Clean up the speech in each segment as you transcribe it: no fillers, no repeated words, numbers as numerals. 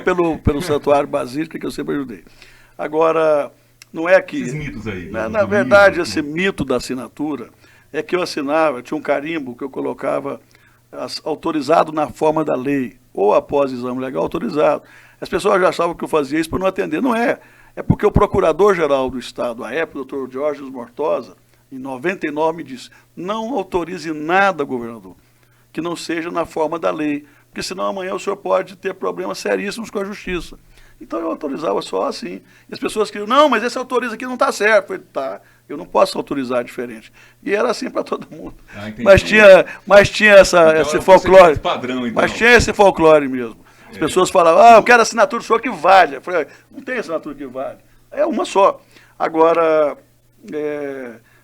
pelo Santuário Basílica, que eu sempre ajudei. Agora, não é que... Esses mitos aí. Na verdade, esse mito da assinatura é que eu assinava, tinha um carimbo que eu colocava autorizado na forma da lei, ou após exame legal autorizado. As pessoas já achavam que eu fazia isso por não atender. Não é. É porque o Procurador-Geral do Estado, à época, o Dr. Jorge Mortosa, em 99, me disse: não autorize nada, governador, que não seja na forma da lei, porque senão amanhã o senhor pode ter problemas seríssimos com a justiça. Então eu autorizava só assim. E as pessoas queriam: não, mas esse autoriza aqui não está certo. Eu falei: tá, eu não posso autorizar diferente. E era assim para todo mundo. Mas tinha esse folclore. Padrão, então. Mas tinha esse folclore mesmo. As pessoas falavam: eu quero assinatura sua que vale. Eu falei: não tem assinatura que vale. É uma só. Agora,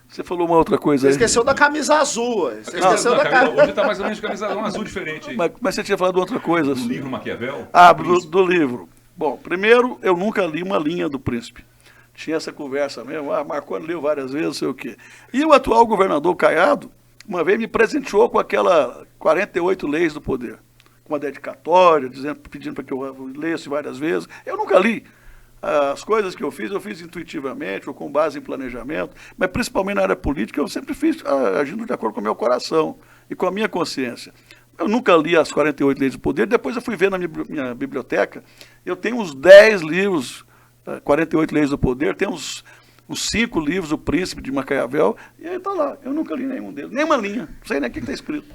você falou uma outra coisa aí. Você esqueceu da camisa azul. Você esqueceu da camisa. Hoje está mais ou menos de camisa azul diferente. Mas você tinha falado outra coisa. Do livro Maquiavel? Do livro. Bom, primeiro, eu nunca li uma linha do Príncipe. Tinha essa conversa mesmo. Marconi leu várias vezes, não sei o quê. E o atual governador Caiado, uma vez me presenteou com aquela 48 leis do poder. Com uma dedicatória, pedindo para que eu lesse várias vezes. Eu nunca li. As coisas que eu fiz intuitivamente, ou com base em planejamento, mas principalmente na área política, eu sempre fiz agindo de acordo com o meu coração e com a minha consciência. Eu nunca li as 48 leis do poder, depois eu fui ver na minha biblioteca, eu tenho uns 10 livros, 48 leis do poder, tem uns 5 livros, O Príncipe de Maquiavel, e aí está lá, eu nunca li nenhum deles, nem uma linha, não sei nem o que está escrito.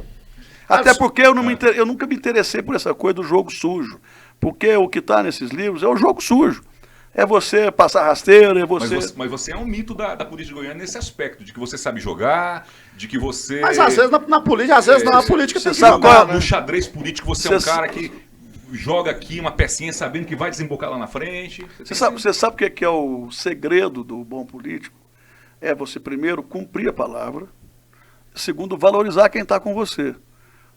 Até porque eu nunca me interessei por essa coisa do jogo sujo, porque o que está nesses livros é o jogo sujo. É você passar rasteiro, é você... Mas você é um mito da política de Goiânia nesse aspecto, de que você sabe jogar, de que você... Mas às vezes na política, na política você sabe jogar, no xadrez político você é um cara que joga aqui uma pecinha sabendo que vai desembocar lá na frente. Você sabe o que é o segredo do bom político? É você, primeiro, cumprir a palavra, segundo, valorizar quem está com você.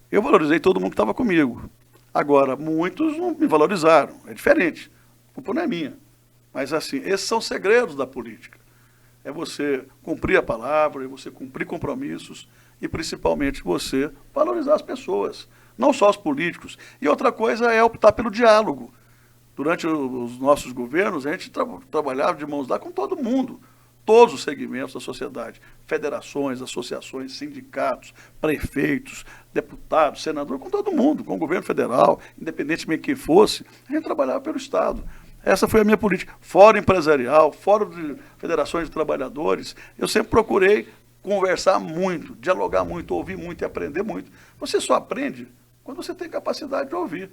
Eu valorizei todo mundo que estava comigo. Agora, muitos não me valorizaram, é diferente. A culpa não é minha. Mas, assim, esses são segredos da política. É você cumprir a palavra, é você cumprir compromissos e, principalmente, você valorizar as pessoas, não só os políticos. E outra coisa é optar pelo diálogo. Durante os nossos governos, a gente trabalhava de mãos dadas com todo mundo, todos os segmentos da sociedade, federações, associações, sindicatos, prefeitos, deputados, senadores, com todo mundo, com o governo federal, independentemente de quem fosse, a gente trabalhava pelo Estado. Essa foi a minha política. Fórum empresarial, fórum de federações de trabalhadores, eu sempre procurei conversar muito, dialogar muito, ouvir muito e aprender muito. Você só aprende quando você tem capacidade de ouvir.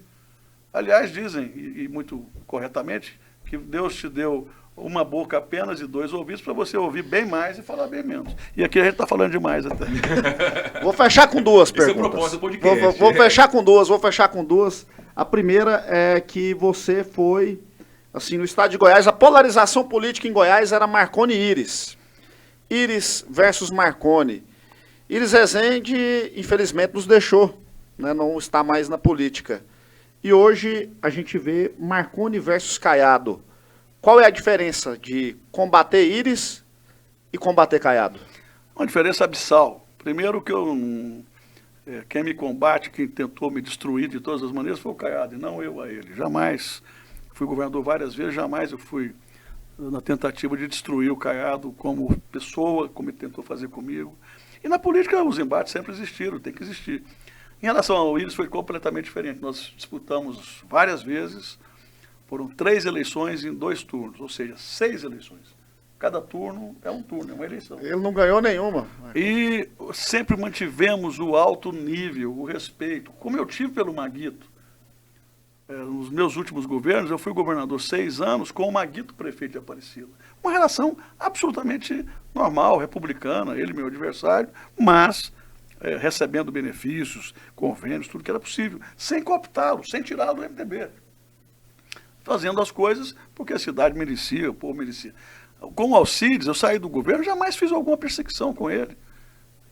Aliás, dizem, e muito corretamente, que Deus te deu uma boca apenas e 2 ouvidos para você ouvir bem mais e falar bem menos. E aqui a gente está falando demais até. Vou fechar com 2 perguntas. Esse é o propósito do podcast. Vou fechar com duas. A primeira é que você foi... Assim, no estado de Goiás, a polarização política em Goiás era Marconi e Íris. Íris versus Marconi. Íris Rezende, infelizmente, nos deixou, né, não está mais na política. E hoje a gente vê Marconi versus Caiado. Qual é a diferença de combater Íris e combater Caiado? Uma diferença abissal. Primeiro que quem me combate, quem tentou me destruir de todas as maneiras foi o Caiado, e não eu a ele. Jamais... Fui governador várias vezes, jamais eu fui na tentativa de destruir o Caiado como pessoa, como ele tentou fazer comigo. E na política os embates sempre existiram, tem que existir. Em relação ao Íris foi completamente diferente. Nós disputamos várias vezes, foram 3 eleições em 2 turnos, ou seja, 6 eleições. Cada turno é um turno, é uma eleição. Ele não ganhou nenhuma. E sempre mantivemos o alto nível, o respeito, como eu tive pelo Maguito. Nos meus últimos governos, eu fui governador 6 anos com o Maguito, prefeito de Aparecida. Uma relação absolutamente normal, republicana, ele meu adversário, mas recebendo benefícios, convênios, tudo que era possível, sem cooptá-lo, sem tirá-lo do MDB. Fazendo as coisas porque a cidade merecia, o povo merecia. Com o Alcides, eu saí do governo, jamais fiz alguma perseguição com ele.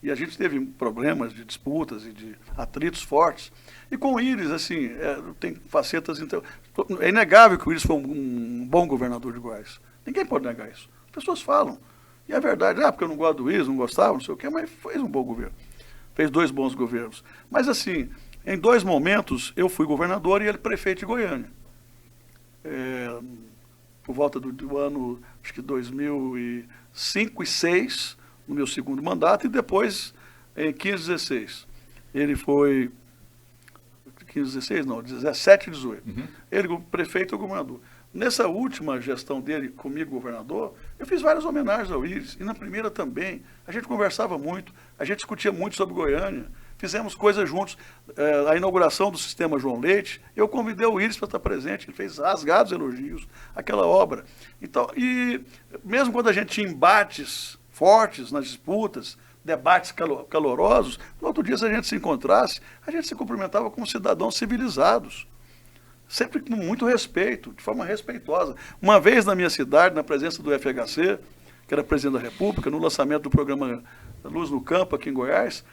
E a gente teve problemas de disputas e de atritos fortes. E com o Íris, assim, tem facetas... É inegável que o Íris foi um bom governador de Goiás. Ninguém pode negar isso. As pessoas falam. E é verdade, porque eu não gosto do Íris, não gostava, não sei o quê, mas fez um bom governo. Fez 2 bons governos. Mas, assim, em 2 momentos, eu fui governador e ele prefeito de Goiânia. por volta do ano, acho que 2005 e 2006, no meu segundo mandato, e depois em 15 e 16. Ele foi... 15 e 16, não, 17 e 18. Ele, o prefeito e o governador. Nessa última gestão dele, comigo, governador, eu fiz várias homenagens ao Íris, e na primeira também. A gente conversava muito, a gente discutia muito sobre Goiânia, fizemos coisas juntos. A inauguração do Sistema João Leite, eu convidei o Íris para estar presente, ele fez rasgados elogios àquela obra. Então, e mesmo quando a gente tinha embates fortes nas disputas, debates calorosos, no outro dia, se a gente se encontrasse, a gente se cumprimentava como cidadãos civilizados. Sempre com muito respeito, de forma respeitosa. Uma vez na minha cidade, na presença do FHC, que era presidente da República, no lançamento do programa Luz no Campo, aqui em Goiás,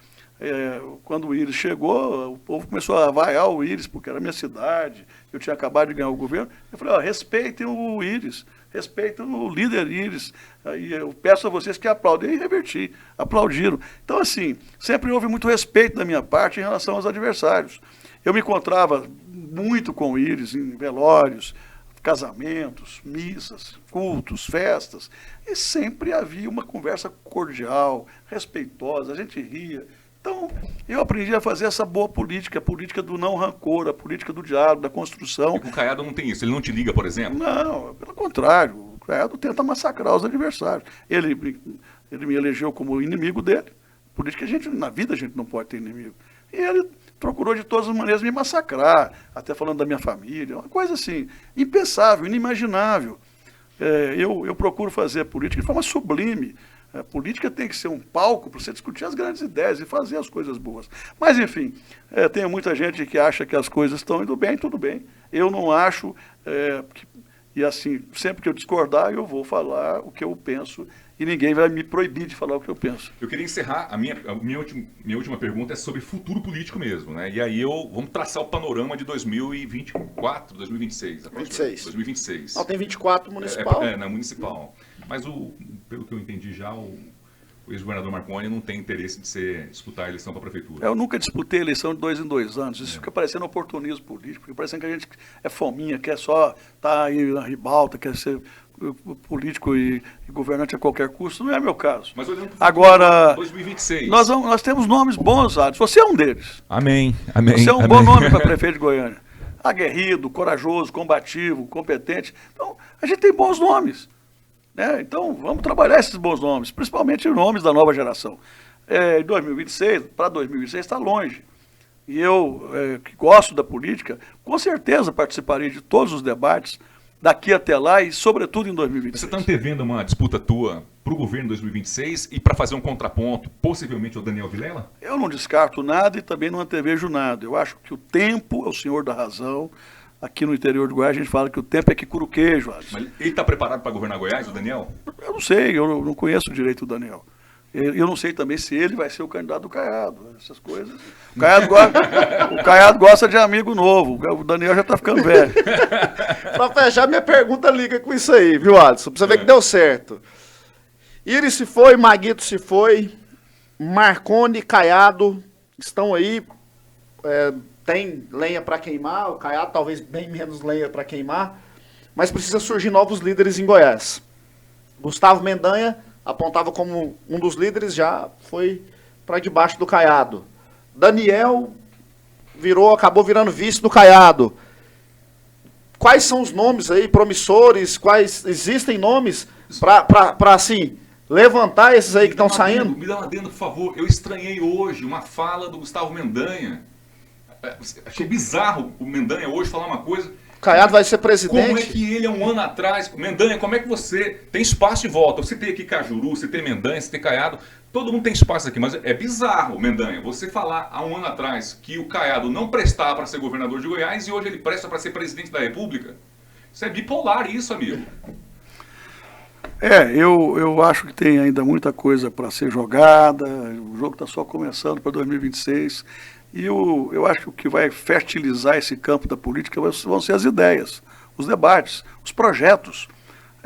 quando o Íris chegou, o povo começou a vaiar o Íris, porque era a minha cidade, eu tinha acabado de ganhar o governo. Eu falei, respeitem o Íris, respeitem o líder Íris, e eu peço a vocês que aplaudem. E reverti, aplaudiram. Então, assim, sempre houve muito respeito da minha parte em relação aos adversários. Eu me encontrava muito com o Íris em velórios, casamentos, missas, cultos, festas, e sempre havia uma conversa cordial, respeitosa, a gente ria. Então, eu aprendi a fazer essa boa política, a política do não rancor, a política do diálogo, da construção. E com o Caiado não tem isso, ele não te liga, por exemplo? Não, pelo contrário, o Caiado tenta massacrar os adversários. Ele me elegeu como inimigo dele, política na vida a gente não pode ter inimigo. E ele procurou de todas as maneiras me massacrar, até falando da minha família, uma coisa assim, impensável, inimaginável. Eu procuro fazer a política de forma sublime. A política tem que ser um palco para você discutir as grandes ideias e fazer as coisas boas. Mas, enfim, tem muita gente que acha que as coisas estão indo bem, tudo bem. Eu não acho, e assim, sempre que eu discordar, eu vou falar o que eu penso e ninguém vai me proibir de falar o que eu penso. Eu queria encerrar, a minha última pergunta é sobre futuro político mesmo, né? E aí vamos traçar o panorama de 2024, 2026. 2026. Não, tem 24 municipal. Na municipal. Mas, pelo que eu entendi já, o ex-governador Marconi não tem interesse de disputar a eleição para a prefeitura. Eu nunca disputei a eleição de 2 em 2 anos. Isso fica parecendo oportunismo político, fica parecendo que a gente é fominha, quer só estar aí na ribalta, quer ser político e governante a qualquer custo. Não é meu caso. Mas olhando para agora 2026. Nós temos nomes bons, Adson. Você é um deles. Amém. Você é um bom nome para prefeito de Goiânia. Aguerrido, corajoso, combativo, competente. Então, a gente tem bons nomes. Então, vamos trabalhar esses bons nomes, principalmente os nomes da nova geração. Em 2026, para 2026 está longe. E eu, que gosto da política, com certeza participarei de todos os debates daqui até lá e, sobretudo, em 2026. Você está antevendo uma disputa tua para o governo em 2026 e para fazer um contraponto, possivelmente, ao Daniel Vilela? Eu não descarto nada e também não antevejo nada. Eu acho que o tempo é o senhor da razão. Aqui no interior de Goiás a gente fala que o tempo é que cura o queijo. Mas ele está preparado para governar Goiás, o Daniel? Eu não sei, eu não conheço direito o Daniel. Eu não sei também se ele vai ser o candidato do Caiado, essas coisas. O Caiado gosta de amigo novo, o Daniel já está ficando velho. Para fechar, minha pergunta liga com isso aí, viu, Adson? Pra você ver que deu certo. Íris se foi, Maguito se foi, Marconi e Caiado estão aí, tem lenha para queimar, o Caiado talvez bem menos lenha para queimar, mas precisa surgir novos líderes em Goiás. Gustavo Mendanha apontava como um dos líderes, já foi para debaixo do Caiado. Daniel acabou virando vice do Caiado. Quais são os nomes aí promissores? Existem nomes para assim levantar esses aí que estão saindo? Me dá uma adendo, por favor. Eu estranhei hoje uma fala do Gustavo Mendanha. Achei bizarro o Mendanha hoje falar uma coisa. Caiado vai ser presidente. Como é que ele, há um ano atrás... Mendanha, como é que você tem espaço de volta? Você tem aqui Cajuru, você tem Mendanha, você tem Caiado. Todo mundo tem espaço aqui, mas é bizarro, Mendanha, você falar há um ano atrás que o Caiado não prestava para ser governador de Goiás e hoje ele presta para ser presidente da República. Isso é bipolar isso, amigo. Eu acho que tem ainda muita coisa para ser jogada. O jogo está só começando para 2026. E eu acho que o que vai fertilizar esse campo da política vão ser as ideias, os debates, os projetos.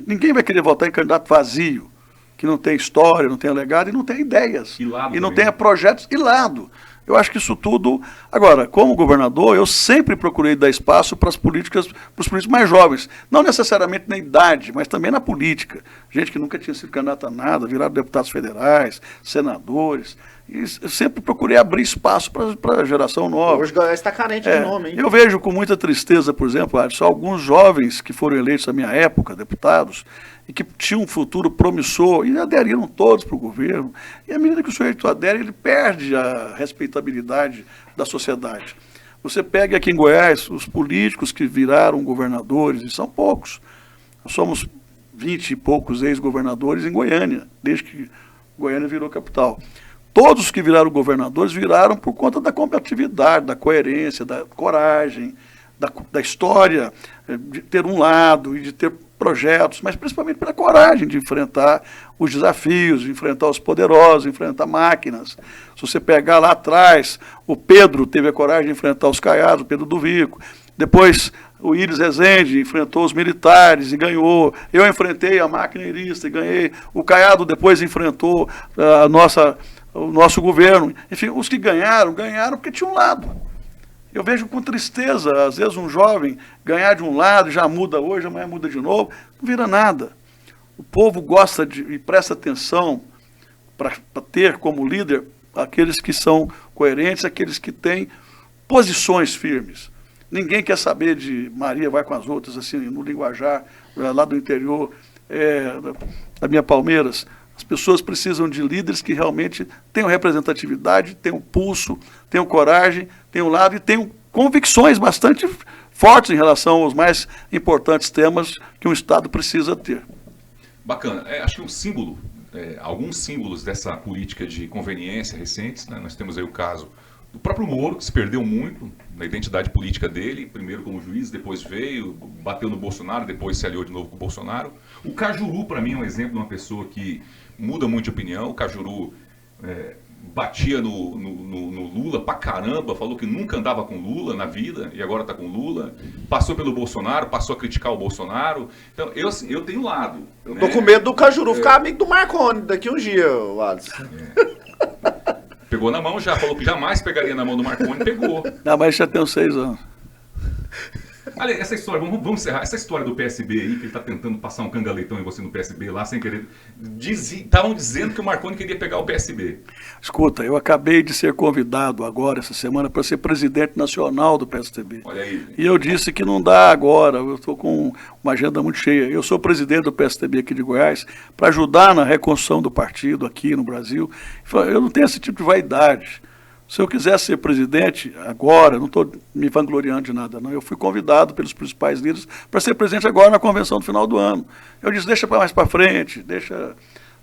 Ninguém vai querer votar em candidato vazio, que não tem história, não tem legado e não tem ideias. E não tem projetos ilado. Eu acho que isso tudo... Agora, como governador, eu sempre procurei dar espaço para as políticas, para os políticos mais jovens. Não necessariamente na idade, mas também na política. Gente que nunca tinha sido candidata a nada, viraram deputados federais, senadores. E eu sempre procurei abrir espaço para a geração nova. Hoje Goiás está carente de nome, hein? Eu vejo com muita tristeza, por exemplo, Adson, alguns jovens que foram eleitos na minha época, deputados, e que tinham um futuro promissor, e aderiram todos para o governo. E à medida que o sujeito adere, ele perde a respeitabilidade da sociedade. Você pega aqui em Goiás os políticos que viraram governadores, e são poucos. Nós somos 20 e poucos ex-governadores em Goiânia, desde que Goiânia virou capital. Todos que viraram governadores viraram por conta da combatividade, da coerência, da coragem, da história, de ter um lado e de ter projetos, mas principalmente pela coragem de enfrentar os desafios, de enfrentar os poderosos, enfrentar máquinas. Se você pegar lá atrás, o Pedro teve a coragem de enfrentar os Caiados, o Pedro do Vico. Depois o Íris Rezende enfrentou os militares e ganhou. Eu enfrentei a máquina irista e ganhei. O Caiado depois enfrentou o nosso governo. Enfim, os que ganharam porque tinha um lado. Eu vejo com tristeza, às vezes um jovem ganhar de um lado, já muda hoje, amanhã muda de novo, não vira nada. O povo gosta e presta atenção para ter como líder aqueles que são coerentes, aqueles que têm posições firmes. Ninguém quer saber de Maria vai com as outras, assim, no linguajar, lá do interior da minha Palmeiras. As pessoas precisam de líderes que realmente tenham representatividade, tenham pulso, tenham coragem, tenham lado e tenham convicções bastante fortes em relação aos mais importantes temas que um Estado precisa ter. Bacana. Acho que um símbolo, alguns símbolos dessa política de conveniência recentes, né? Nós temos aí o caso do próprio Moro, que se perdeu muito na identidade política dele, primeiro como juiz, depois veio, bateu no Bolsonaro, depois se aliou de novo com o Bolsonaro. O Cajuru, para mim, é um exemplo de uma pessoa que muda muito de opinião. O Cajuru batia no Lula pra caramba, falou que nunca andava com Lula na vida e agora tá com Lula. Passou pelo Bolsonaro, passou a criticar o Bolsonaro. Então, eu tenho lado. Eu tô com medo do Cajuru ficar amigo do Marconi daqui um dia, Alisson. Pegou na mão já, falou que jamais pegaria na mão do Marconi, pegou. Não, mas já tenho 6 anos. Olha, essa história, vamos encerrar. Essa história do PSB aí, que ele está tentando passar um cangaletão em você no PSB lá, sem querer. Estavam dizendo que o Marconi queria pegar o PSB. Escuta, eu acabei de ser convidado agora, essa semana, para ser presidente nacional do PSDB. Olha aí. E eu disse que não dá agora, eu estou com uma agenda muito cheia. Eu sou presidente do PSDB aqui de Goiás, para ajudar na reconstrução do partido aqui no Brasil. Eu não tenho esse tipo de vaidade. Se eu quisesse ser presidente agora, não estou me vangloriando de nada, não. Eu fui convidado pelos principais líderes para ser presidente agora na convenção do final do ano. Eu disse, deixa mais para frente, deixa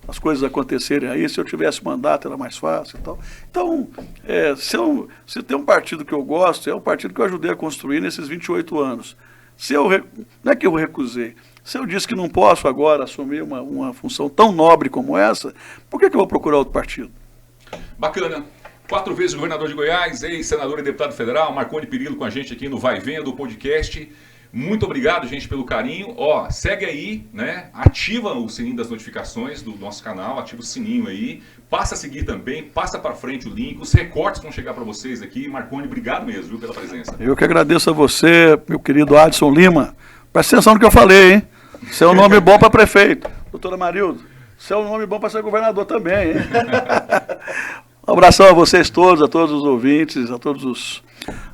as coisas acontecerem aí. Se eu tivesse mandato era mais fácil e tal. Então, se tem um partido que eu gosto, é um partido que eu ajudei a construir nesses 28 anos. Não é que eu recusei. Se eu disse que não posso agora assumir uma função tão nobre como essa, por que eu vou procurar outro partido? Bacana. 4 vezes governador de Goiás, ex-senador e deputado federal, Marconi Perillo com a gente aqui no Vai e Venha do podcast. Muito obrigado, gente, pelo carinho. Segue aí, né? Ativa o sininho das notificações do nosso canal, ativa o sininho aí. Passa a seguir também, passa para frente o link. Os recortes vão chegar para vocês aqui. Marconi, obrigado mesmo, viu, pela presença. Eu que agradeço a você, meu querido Adson Lima. Presta atenção no que eu falei, hein? Seu é um nome bom para prefeito. Doutora Marildo, seu é um nome bom para ser governador também, hein? Um abração a vocês todos, a todos os ouvintes, a todos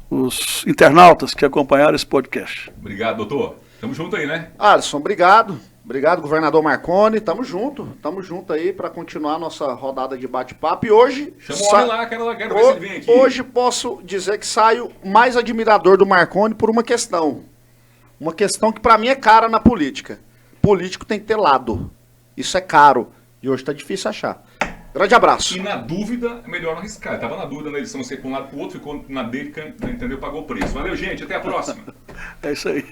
os internautas que acompanharam esse podcast. Obrigado, doutor. Tamo junto aí, né? Alisson, obrigado. Obrigado, governador Marconi. Tamo junto aí para continuar a nossa rodada de bate-papo. E hoje... Chama o homem lá, quero ver se ele vem aqui. Hoje posso dizer que saio mais admirador do Marconi por uma questão. Uma questão que para mim é cara na política. Político tem que ter lado. Isso é caro. E hoje tá difícil achar. Grande abraço. E na dúvida, é melhor não arriscar. Estava na dúvida na edição, você para um lado para o outro, ficou na dele, entendeu? Pagou o preço. Valeu, gente. Até a próxima. É isso aí.